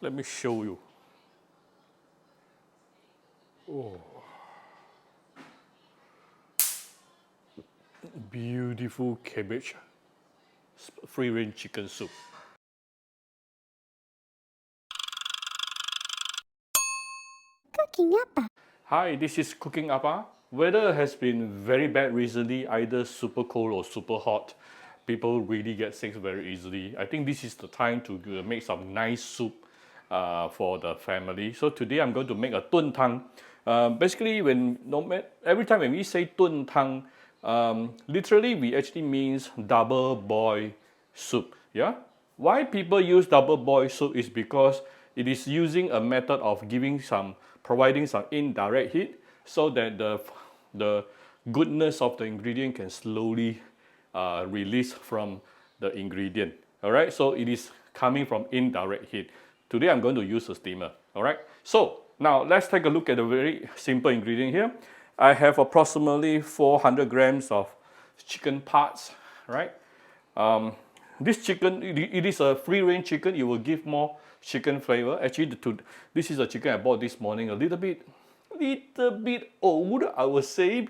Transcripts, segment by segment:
Let me show you. Oh. Beautiful cabbage, free-range chicken soup. Cooking Appa. Hi, this is Cooking Appa. Weather has been very bad recently, either super cold or super hot. People really get sick very easily. I think this is the time to make some nice soup for the family. So today I'm going to make a dun tang. Basically, every time when we say dun tang, literally we actually means double boil soup. Yeah. Why people use double boil soup is because it is using a method of providing some indirect heat so that the goodness of the ingredient can slowly release from the ingredient. All right, so it is coming from indirect heat. Today I'm going to use a steamer. All right, so now let's take a look at a very simple ingredient here. I have approximately 400 grams of chicken parts. Right. This chicken, it is a free-range chicken. It will give more chicken flavor. Actually, this is a chicken I bought this morning. A little bit old, I would say.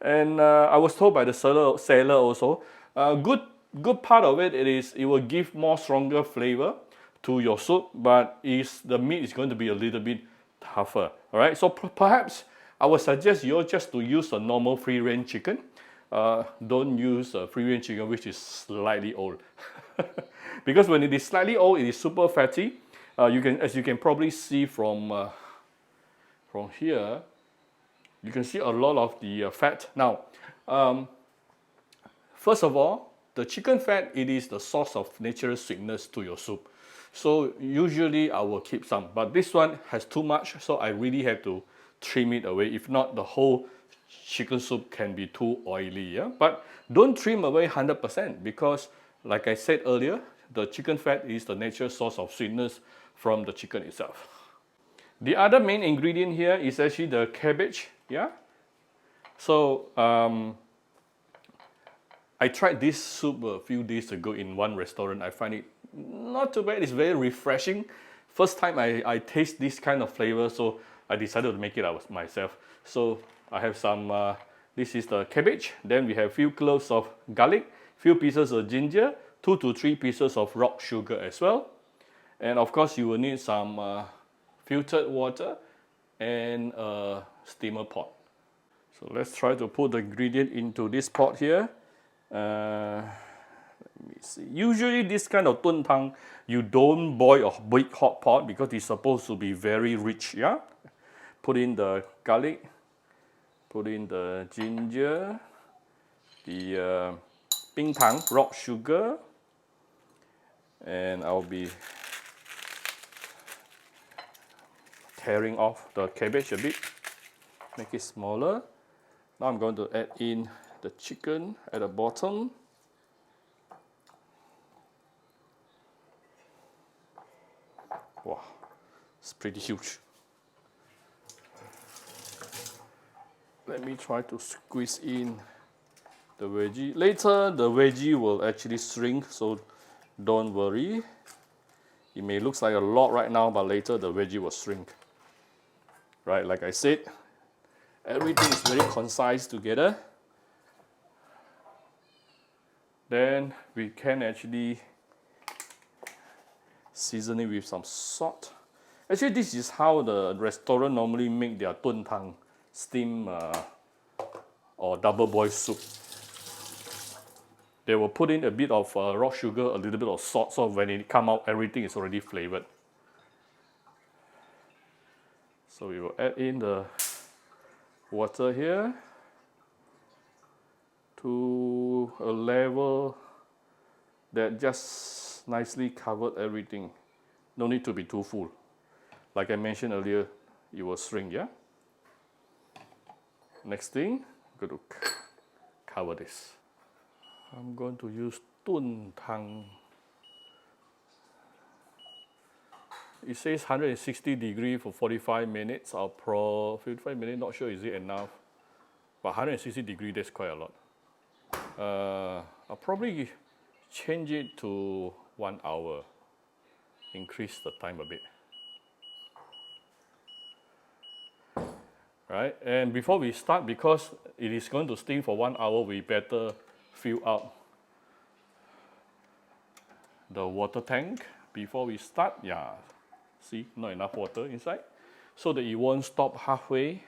And I was told by the seller also. Good part of it it will give more stronger flavor to your soup, but the meat is going to be a little bit tougher. All right. So perhaps I would suggest you just to use a normal free-range chicken. Don't use a free-range chicken which is slightly old. Because when it is slightly old, it is super fatty. As you can probably see from here, you can see a lot of the fat. Now, first of all, the chicken fat, it is the source of natural sweetness to your soup. So usually I will keep some, but this one has too much, so I really have to trim it away. If not, the whole chicken soup can be too oily. Yeah? But don't trim away 100% because, like I said earlier, the chicken fat is the natural source of sweetness from the chicken itself. The other main ingredient here is actually the cabbage. Yeah. So I tried this soup a few days ago in one restaurant. I find it not too bad. It's very refreshing. First time I taste this kind of flavor, so I decided to make it out myself. So I have some. This is the cabbage. Then we have few cloves of garlic, few pieces of ginger, 2 to 3 pieces of rock sugar as well. And of course you will need some filtered water and a steamer pot. So let's try to put the ingredient into this pot here. Let me see. Usually this kind of dun tang, you don't boil a big hot pot because it's supposed to be very rich. Yeah. Put in the garlic, put in the ginger, the ping tang, rock sugar, and I'll be tearing off the cabbage a bit, make it smaller. Now I'm going to add in the chicken at the bottom. Wow, it's pretty huge. Let me try to squeeze in the veggie. Later, the veggie will actually shrink, so don't worry. It may look like a lot right now, but later the veggie will shrink. Right, like I said, everything is very concise together. Then we can actually season it with some salt. Actually, this is how the restaurant normally make their dun tang, steam or double boil soup. They will put in a bit of rock sugar, a little bit of salt, so when it come out, everything is already flavored. So we will add in the water here to a level that just nicely covered everything. No need to be too full. Like I mentioned earlier, it will shrink, yeah? Next thing, I'm going to cover this. I'm going to use dun tang. It says 160 degrees for 45 minutes. 45 minutes, not sure is it enough. But 160 degrees, that's quite a lot. I'll probably change it to 1 hour. Increase the time a bit. right? And before we start, because it is going to steam for 1 hour, we better fill out the water tank before we start. Yeah, see, not enough water inside, so that it won't stop halfway.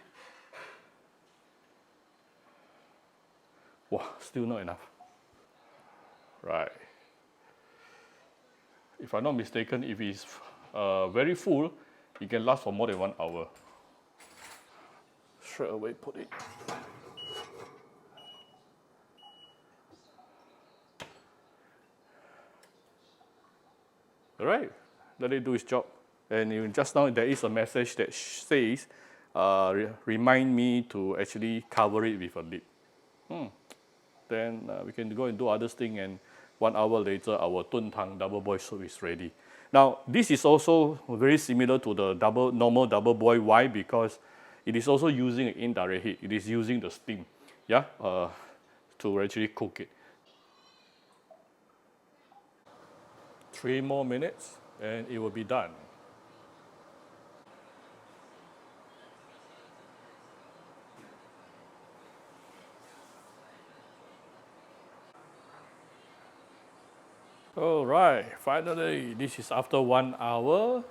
Wow, still not enough. Right. If I'm not mistaken, if it's very full, it can last for more than 1 hour. Straight away put it. All right, let it do its job. And just now there is a message that says, remind me to actually cover it with a lid. Then we can go and do other things, and 1 hour later our Tun Tang double boil soup is ready. Now this is also very similar to the normal double boil. Why? Because it is also using an indirect heat. It is using the steam, yeah, to actually cook it. 3 more minutes and it will be done. All right, finally, this is after 1 hour.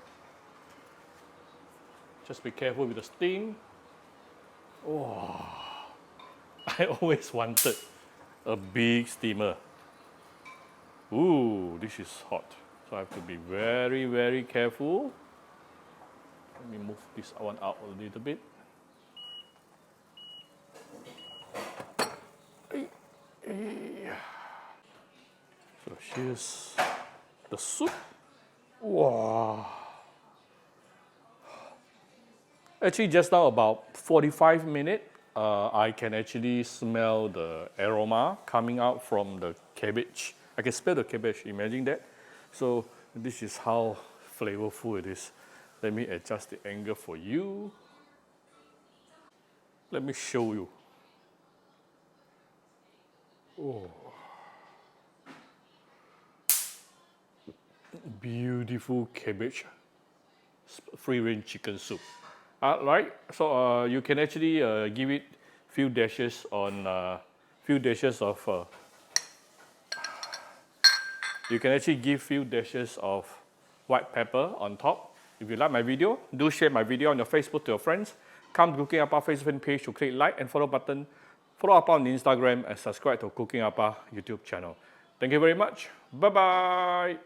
Just be careful with the steam. Oh, I always wanted a big steamer. Ooh, this is hot. So I have to be very, very careful. Let me move this one out a little bit. So here's the soup. Wow. Actually, just now about 45 minutes, I can actually smell the aroma coming out from the cabbage. I can smell the cabbage, imagine that. So this is how flavorful it is. Let me adjust the angle for you. Let me show you. Oh. Beautiful cabbage, free-range chicken soup. Right, so you can actually give it few dashes on few dashes of. You can actually give few dashes of white pepper on top. If you like my video, do share my video on your Facebook to your friends. Come to Cooking Appa Facebook page to click like and follow button. Follow Appa on Instagram and subscribe to Cooking Appa YouTube channel. Thank you very much. Bye bye.